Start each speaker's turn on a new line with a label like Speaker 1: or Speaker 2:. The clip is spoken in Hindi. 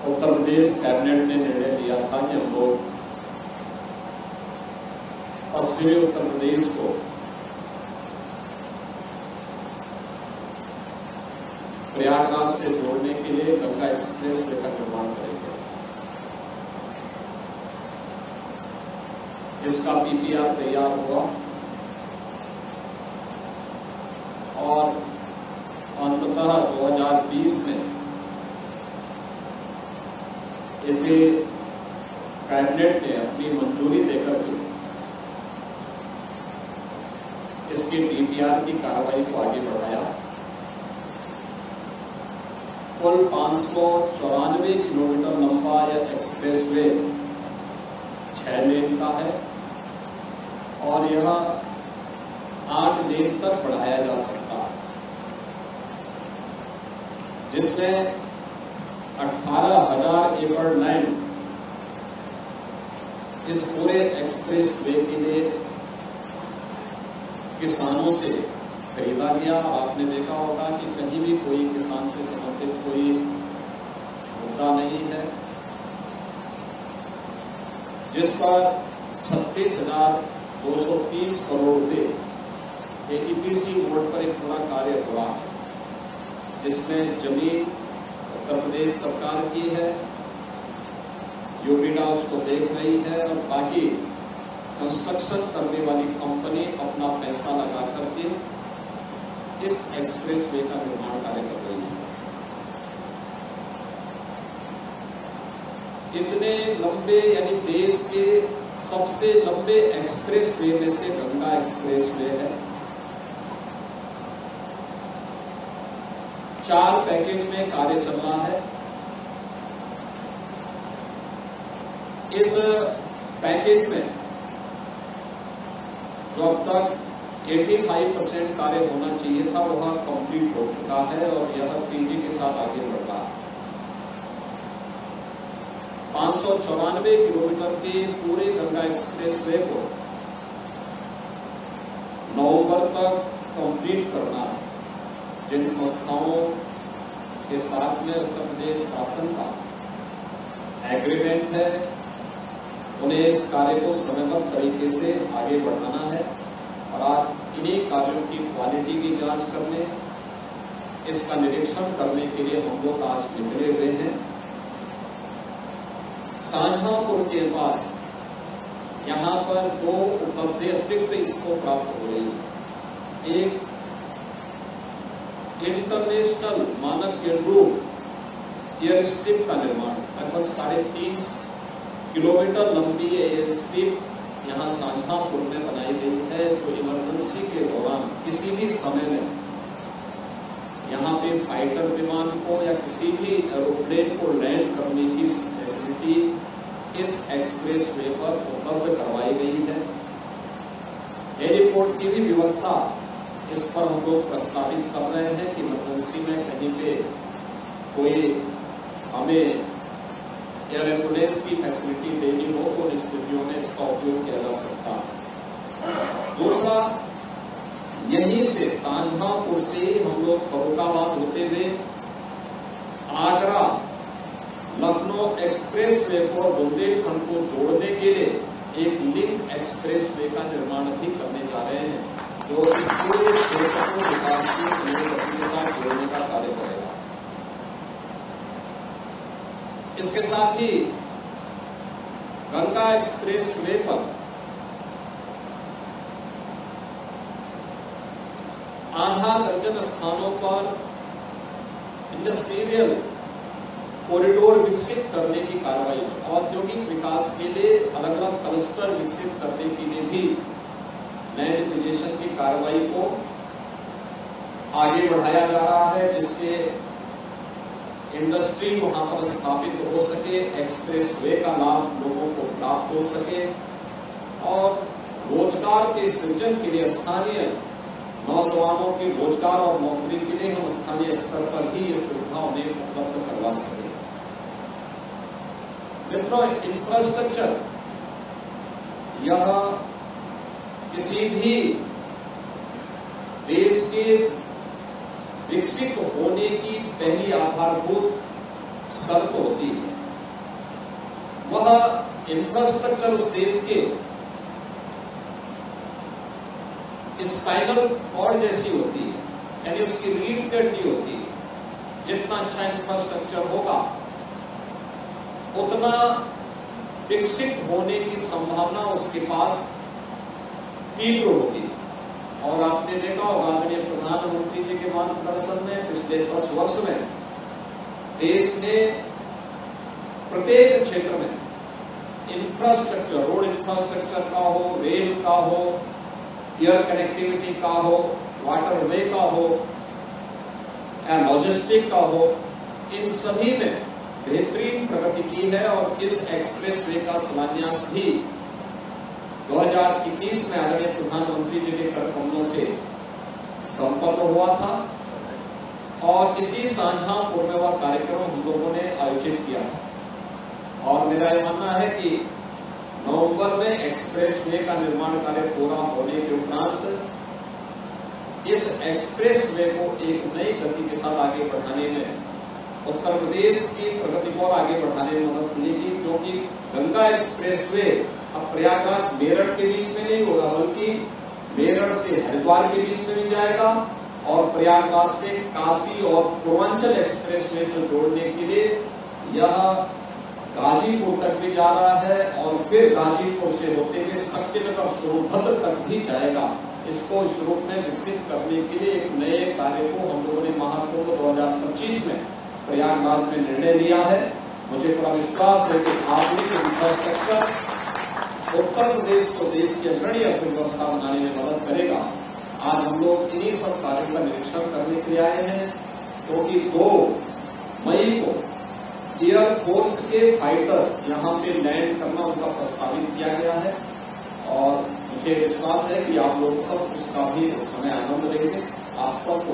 Speaker 1: उत्तर प्रदेश कैबिनेट ने निर्णय लिया था कि हम लोग पश्चिमी उत्तर प्रदेश को प्रयागराज से जोड़ने के लिए गंगा एक्सप्रेस वे का निर्माण करेंगे। इसका पीपीआर तैयार हुआ और अंततः 2020 में इसे कैबिनेट ने अपनी मंजूरी देकर के इसके डीपीआर की कार्रवाई को आगे बढ़ाया। कुल 594 किलोमीटर लंबा यह एक्सप्रेसवे 6 लेन का है और यह 8 लेन तक बढ़ाया जा सकता है, जिसमें 18,000 एकड़ लैंड इस पूरे एक्सप्रेसवे के लिए किसानों से खरीदा गया। आपने देखा होगा कि कहीं भी कोई किसान से संबंधित कोई मुद्दा नहीं है, जिस पर 36,230 करोड़ रुपए ईपीसी मोड पर एक पूरा कार्य हुआ है, जिसमें जमीन उत्तर प्रदेश सरकार की है, यूपीडा उसको देख रही है और बाकी कंस्ट्रक्शन करने वाली कंपनी अपना पैसा लगा करके इस एक्सप्रेसवे का निर्माण कार्य कर रही है। इतने लंबे यानी देश के सबसे लंबे एक्सप्रेसवे में से गंगा एक्सप्रेसवे है। 4 पैकेज में कार्य चल रहा है। इस पैकेज में जो अब तक 85% कार्य होना चाहिए था वह कंप्लीट हो चुका है और यह तेजी के साथ आगे बढ़ रहा है। 594 किलोमीटर के पूरे गंगा एक्सप्रेसवे को नवंबर तक कंप्लीट करना है। जिन संस्थाओं के साथ में उत्तर प्रदेश शासन का एग्रीमेंट है, उन्हें इस कार्य को समयबद्ध तरीके से आगे बढ़ाना है और आज इन्हीं कार्यों की क्वालिटी की जांच करने, इसका निरीक्षण करने के लिए हम लोग आज निकले हुए हैं। शाहजहांपुर के पास यहां पर 2 उपलब्धि अतिरिक्त इसको प्राप्त हो रही है। एक इंटरनेशनल मानक के अनुरूप एयर स्ट्रिप का निर्माण, लगभग 3.5 किलोमीटर लंबी एयर स्ट्रिप यहां शाहजहांपुर में बनाई गई है, जो इमरजेंसी के दौरान किसी भी समय में यहां पे फाइटर विमान को या किसी भी एरोप्लेन को लैंड करने की फैसिलिटी इस एक्सप्रेसवे पर उपलब्ध करवाई गई है। एयरपोर्ट की भी व्यवस्था इस पर हम लोग प्रस्तावित कर रहे हैं कि इमरजेंसी में कहीं पे कोई हमें एयर एम्बुलेंस की फैसिलिटी देनी हो तो उन स्थितियों में इसका उपयोग किया जा सकता है। दूसरा, यहीं से शाहजहांपुर से हम लोग फर्रुखाबाद होते हुए आगरा लखनऊ एक्सप्रेसवे को और बुंदेलखंड को जोड़ने के लिए एक लिंक एक्सप्रेसवे का निर्माण भी करने जा रहे हैं, जो इस पूरे क्षेत्र को विकासशील गति के साथ जोड़ने का कार्य करेगा। इसके साथ ही गंगा एक्सप्रेसवे पर आधा दर्जन स्थानों पर इंडस्ट्रियल कॉरिडोर विकसित करने की कार्रवाई, औद्योगिक विकास के लिए अलग अलग क्लस्टर विकसित करने के लिए भी लैंड एक्विजिशन की कार्रवाई को आगे बढ़ाया जा रहा है, जिससे इंडस्ट्री वहां पर स्थापित हो सके, एक्सप्रेसवे का लाभ लोगों को प्राप्त हो सके और रोजगार के सृजन के लिए स्थानीय नौजवानों के रोजगार और नौकरी के लिए हम स्थानीय स्तर पर ही ये सुविधा उन्हें उपलब्ध करवा सके। मित्रों, इंफ्रास्ट्रक्चर यह किसी भी देश के विकसित होने की पहली आधारभूत शर्त होती है। वह इंफ्रास्ट्रक्चर उस देश के स्पाइनल कॉर्ड जैसी होती है, यानी उसकी रीढ़ की हड्डी होती है। जितना अच्छा इंफ्रास्ट्रक्चर होगा उतना विकसित होने की संभावना उसके पास तीव्र होगी। और आपने देखा होगा आदरणीय प्रधानमंत्री जी के मार्गदर्शन में पिछले 10 वर्ष में देश ने प्रत्येक क्षेत्र में इंफ्रास्ट्रक्चर, रोड इंफ्रास्ट्रक्चर का हो, रेल का हो, एयर कनेक्टिविटी का हो, वाटरवे का हो या लॉजिस्टिक का हो, इन सभी में बेहतरीन प्रगति की है। और इस एक्सप्रेसवे का शिलान्यास भी 2021 में आदरणीय प्रधानमंत्री जी के कर कमलों से संपन्न हुआ था और इसी शाहजहांपुर में वह कार्यक्रम हम लोगों ने आयोजित किया था। और मेरा यह मानना है कि नवंबर में एक्सप्रेसवे का निर्माण कार्य पूरा होने के उपरांत इस एक्सप्रेसवे को एक नई गति के साथ आगे बढ़ाने में उत्तर प्रदेश की प्रगति को और आगे बढ़ाने में मदद मिलेगी, क्योंकि गंगा एक्सप्रेसवे अब प्रयागराज मेरठ के बीच में नहीं होगा, बल्कि मेरठ से हरिद्वार के बीच में भी जाएगा और प्रयागराज से काशी और पूर्वांचल एक्सप्रेसवे से जोड़ने के लिए यह गाजीपुर तक भी जा रहा है और फिर गाजीपुर से होते हुए शक्तिनगर सोनभद्र तक भी जाएगा। इसको इस रूप में विकसित करने के लिए एक नए कार्य को हम लोगों ने महाकुंभ 2025 में प्रयागराज में निर्णय लिया है। मुझे पूरा विश्वास है कि आधुनिक इंफ्रास्ट्रक्चर उत्तर प्रदेश को देश की अग्रणी अर्थव्यवस्था बनाने में मदद करेगा। आज हम लोग इन्हीं सब कार्यों का निरीक्षण करने के लिए आए हैं, क्योंकि 2 मई को एयरफोर्स के फाइटर यहां पे लैंड करना उनका प्रस्तावित किया गया है और मुझे विश्वास है कि आप लोग सब उसका भी उस समय आनंद लेंगे। आप सबको